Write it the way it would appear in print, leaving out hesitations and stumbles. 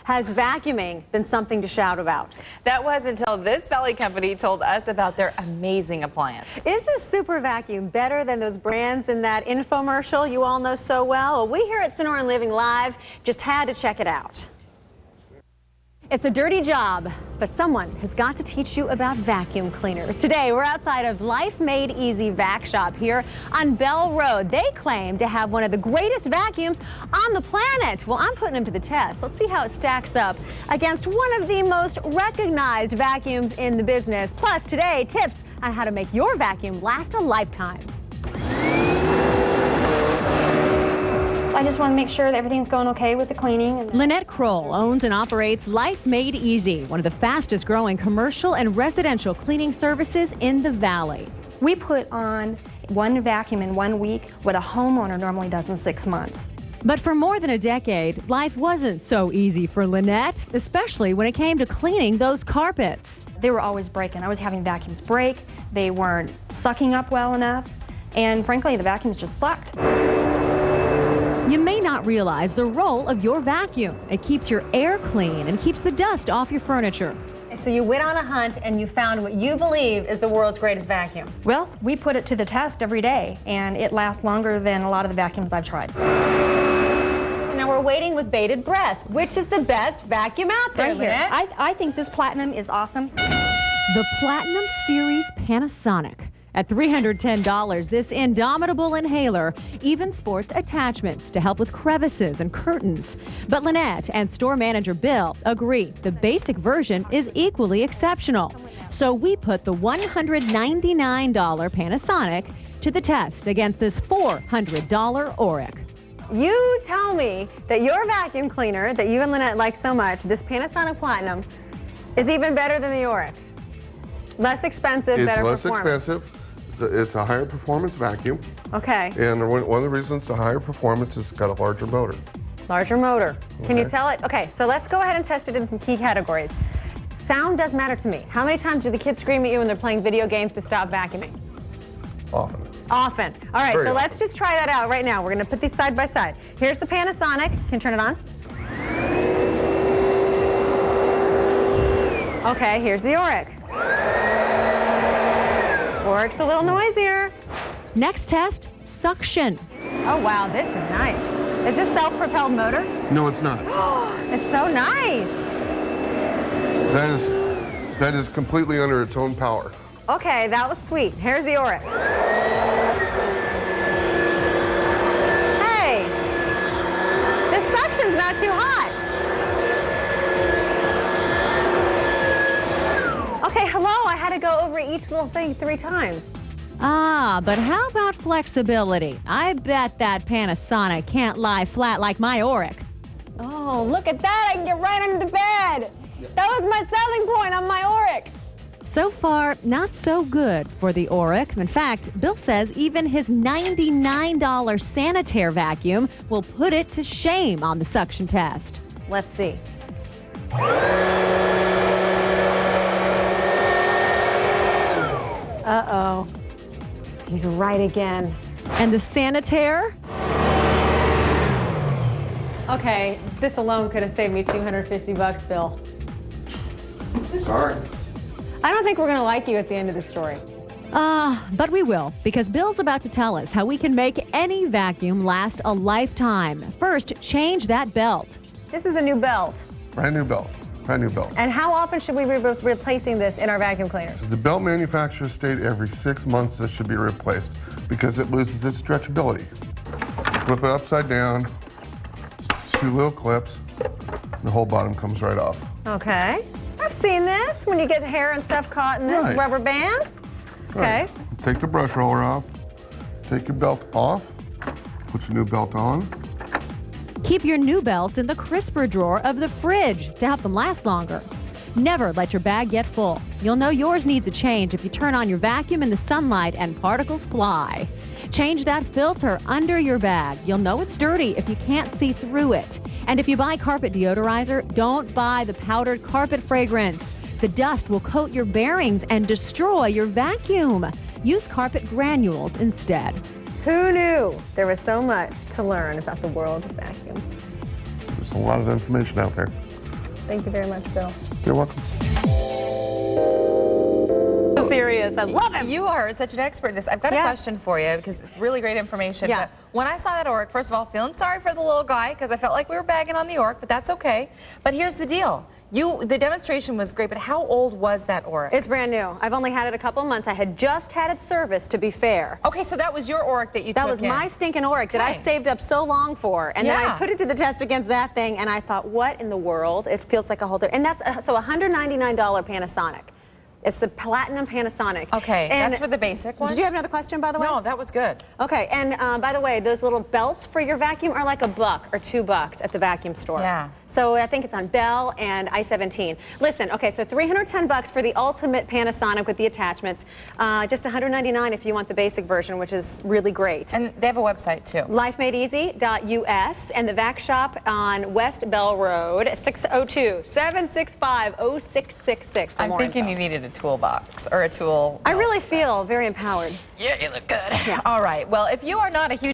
Has vacuuming been something to shout about? That was until this Valley company told us about their amazing appliance. Is this super vacuum better than those brands in that infomercial you all know so well? We here at Sonoran Living Live just had to check it out. It's a dirty job, but someone has got to teach you about vacuum cleaners. Today, we're outside of Life Maid Easy Vac Shop here on Bell Road. They claim to have one of the greatest vacuums on the planet. Well, I'm putting them to the test. Let's see how it stacks up against one of the most recognized vacuums in the business. Plus, today, tips on how to make your vacuum last a lifetime. I just want to make sure that everything's going okay with the cleaning. Lanette owns and operates Life Maid Easy, one of the fastest growing commercial and residential cleaning services in the Valley. We put on one vacuum in 1 week what a homeowner normally does in 6 months. But for more than a decade, life wasn't so easy for Lanette, especially when it came to cleaning those carpets. They were always breaking. I was having vacuums break. They weren't sucking up well enough. And frankly, the vacuums just sucked. You may not realize the role of your vacuum. It keeps your air clean and keeps the dust off your furniture. So you went on a hunt and you found what you believe is the world's greatest vacuum. Well, we put it to the test every day, and it lasts longer than a lot of the vacuums I've tried. Now we're waiting with bated breath. Which is the best vacuum out there, Right here. Lanette? I think this Platinum is awesome. The Platinum Series Panasonic. At $310, this indomitable inhaler even sports attachments to help with crevices and curtains. But Lanette and store manager Bill agree the basic version is equally exceptional. So we put the $199 Panasonic to the test against this $400 Oreck. You tell me that your vacuum cleaner that you and Lanette like so much, this Panasonic Platinum, is even better than the Oreck. Less expensive, better performance. It's less expensive. It's a higher performance vacuum. Okay. And one of the reasons the higher performance is it's got a larger motor. Larger motor. Can you tell it? Okay, so let's go ahead and test it in some key categories. Sound does matter to me. How many times do the kids scream at you when they're playing video games to stop vacuuming? Often. Often. All right, Very so often. let's just try that out right now. We're going to put these side by side. Here's the Panasonic. Can you turn it on? Okay, here's the Oreck. Oreck's a little noisier. Next test, suction. Oh, wow, this is nice. Is this self-propelled motor? No, it's not. It's so nice. That is completely under its own power. Okay, that was sweet. Here's the Oreck. Hey, this suction's not too hot. Okay, hello, I had to go over each little thing 3 times. Ah, but how about flexibility? I bet that Panasonic can't lie flat like my Oreck. Oh, look at that, I can get right under the bed. That was my selling point on my Oreck. So far, not so good for the Oreck. In fact, Bill says even his $99 Sanitaire vacuum will put it to shame on the suction test. Let's see. Uh-oh. He's right again. And the Sanitaire? Okay, this alone could have saved me $250, Bill. Sorry. I don't think we're going to like you at the end of the story. But we will, because Bill's about to tell us how we can make any vacuum last a lifetime. First, change that belt. This is a new belt. Brand new belt. Brand new belt. And how often should we be replacing this in our vacuum cleaners? The belt manufacturer stated every 6 months this should be replaced because it loses its stretchability. Flip it upside down, 2 little clips, and the whole bottom comes right off. Okay. I've seen this when you get hair and stuff caught in this rubber bands. Right. Okay. Take the brush roller off, take your belt off, put your new belt on. Keep your new belts in the crisper drawer of the fridge to help them last longer. Never let your bag get full. You'll know yours needs a change if you turn on your vacuum in the sunlight and particles fly. Change that filter under your bag. You'll know it's dirty if you can't see through it. And if you buy carpet deodorizer, don't buy the powdered carpet fragrance. The dust will coat your bearings and destroy your vacuum. Use carpet granules instead. Who knew there was so much to learn about the world of vacuums? a lot of information out there. Thank you very much, Bill. You're welcome. Serious. I love him. You are such an expert in this. I've got a question for you because it's really great information. Yeah. But when I saw that Oreck, first of all, feeling sorry for the little guy because I felt like we were bagging on the Oreck, but that's okay. But here's the deal. The demonstration was great, but how old was that Oreck? It's brand new. I've only had it a couple months. I had just had it serviced, to be fair. Okay, so that was your Oreck that you That took was in. my stinking Oreck that I Okay. saved up so long for. And then Yeah. I put it to the test against that thing, and I thought, what in the world? It feels like a whole different. And that's so $199 Panasonic. It's the Platinum Panasonic. Okay, And that's for the basic one? Did you have another question, by the way? No, that was good. Okay, and by the way, those little belts for your vacuum are like $1 or $2 at the vacuum store. Yeah. So I think it's on Bell and I-17. Listen, okay, so $310 for the ultimate Panasonic with the attachments. Just $199 if you want the basic version, which is really great. And they have a website too. LifeMadeEasy.us and the vac shop on West Bell Road, 602-765-0666. I'm thinking you needed a toolbox or a tool. I really feel very empowered. Yeah, you look good. Yeah. All right. Well, if you are not a huge